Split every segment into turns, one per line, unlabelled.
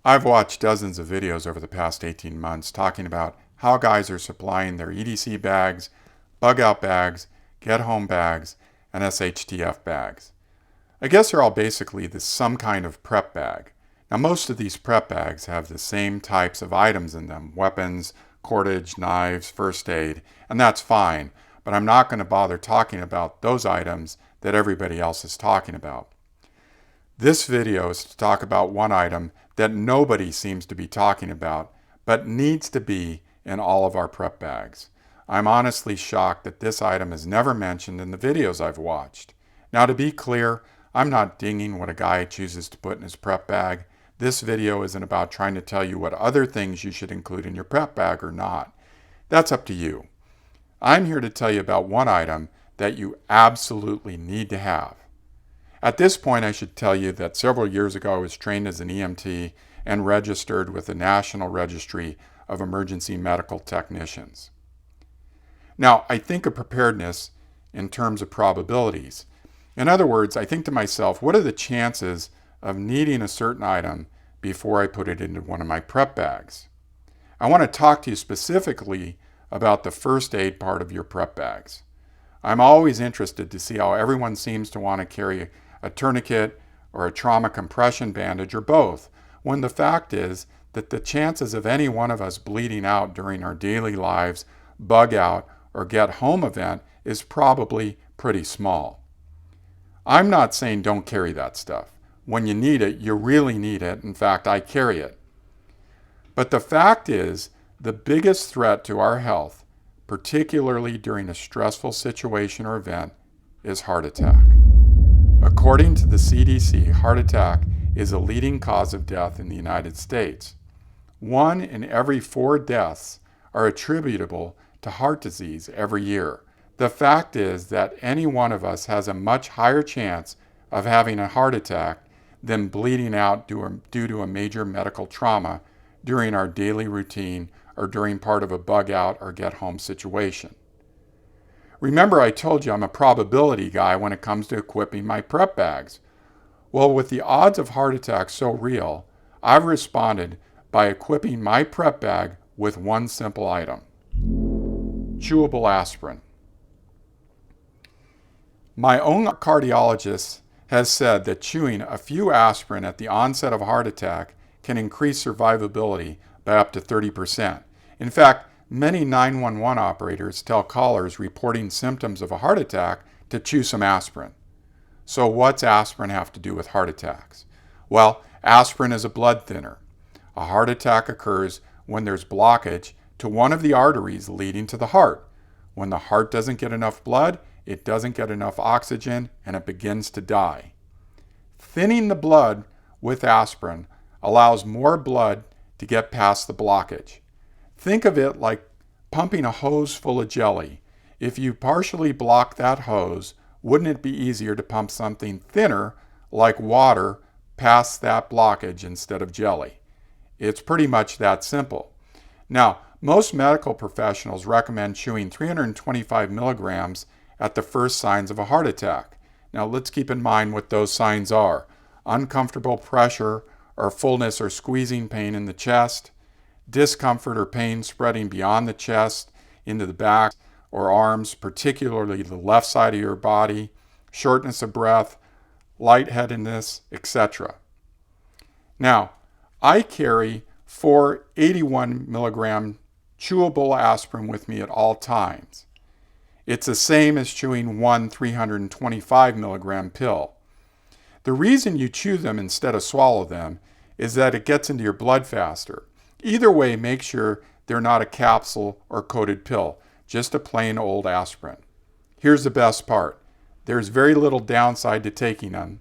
I've watched dozens of videos over the past 18 months talking about how guys are supplying their EDC bags, bug out bags, get home bags, and SHTF bags. I guess they're all basically some kind of prep bag. Now most of these prep bags have the same types of items in them: weapons, cordage, knives, first aid, and that's fine, but I'm not going to bother talking about those items that everybody else is talking about. This video is to talk about one item that nobody seems to be talking about, but needs to be in all of our prep bags. I'm honestly shocked that this item is never mentioned in the videos I've watched. Now, to be clear, I'm not dinging what a guy chooses to put in his prep bag. This video isn't about trying to tell you what other things you should include in your prep bag or not. That's up to you. I'm here to tell you about one item that you absolutely need to have. At this point, I should tell you that several years ago I was trained as an EMT and registered with the National Registry of Emergency Medical Technicians. Now, I think of preparedness in terms of probabilities. In other words, I think to myself, what are the chances of needing a certain item before I put it into one of my prep bags? I want to talk to you specifically about the first aid part of your prep bags. I'm always interested to see how everyone seems to want to carry a tourniquet or a trauma compression bandage or both, when the fact is that the chances of any one of us bleeding out during our daily lives, bug out, or get home event is probably pretty small. I'm not saying don't carry that stuff. When you need it, you really need it. In fact, I carry it. But the fact is, the biggest threat to our health, particularly during a stressful situation or event, is heart attack. According to the CDC, heart attack is a leading cause of death in the United States. 1 in every 4 deaths are attributable to heart disease every year. The fact is that any one of us has a much higher chance of having a heart attack than bleeding out due to a major medical trauma during our daily routine or during part of a bug out or get home situation. Remember, I told you I'm a probability guy when it comes to equipping my prep bags. Well, with the odds of heart attack so real, I've responded by equipping my prep bag with one simple item: chewable aspirin. My own cardiologist has said that chewing a few aspirin at the onset of a heart attack can increase survivability by up to 30%. In fact, many 911 operators tell callers reporting symptoms of a heart attack to chew some aspirin. So what's aspirin have to do with heart attacks? Well, aspirin is a blood thinner. A heart attack occurs when there's blockage to one of the arteries leading to the heart. When the heart doesn't get enough blood, it doesn't get enough oxygen, and it begins to die. Thinning the blood with aspirin allows more blood to get past the blockage. Think of it like pumping a hose full of jelly. If you partially block that hose, wouldn't it be easier to pump something thinner like water past that blockage instead of jelly? It's pretty much that simple. Now, most medical professionals recommend chewing 325 milligrams at the first signs of a heart attack. Now, let's keep in mind what those signs are: uncomfortable pressure or fullness or squeezing pain in the chest, discomfort or pain spreading beyond the chest into the back or arms, particularly the left side of your body, shortness of breath, lightheadedness, etc. Now, I carry 4 81 milligram chewable aspirin with me at all times. It's the same as chewing one 325 milligram pill. The reason you chew them instead of swallow them is that it gets into your blood faster. Either way, make sure they're not a capsule or coated pill, just a plain old aspirin. Here's the best part: there's very little downside to taking them.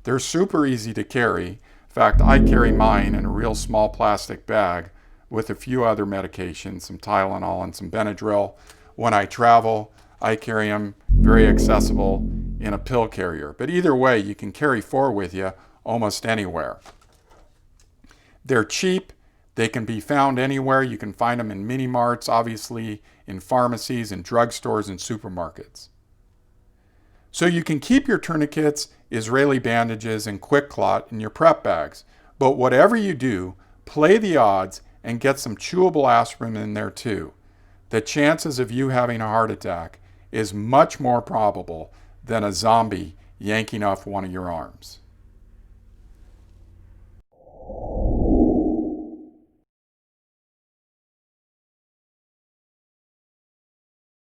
They're super easy to carry. In fact, I carry mine in a real small plastic bag with a few other medications, some Tylenol and some Benadryl. When I travel, I carry them very accessible in a pill carrier. But either way, you can carry 4 with you almost anywhere. They're cheap. They can be found anywhere. You can find them in mini marts, obviously, in pharmacies, in drugstores, and supermarkets. So you can keep your tourniquets, Israeli bandages, and quick clot in your prep bags. But whatever you do, play the odds and get some chewable aspirin in there too. The chances of you having a heart attack is much more probable than a zombie yanking off one of your arms.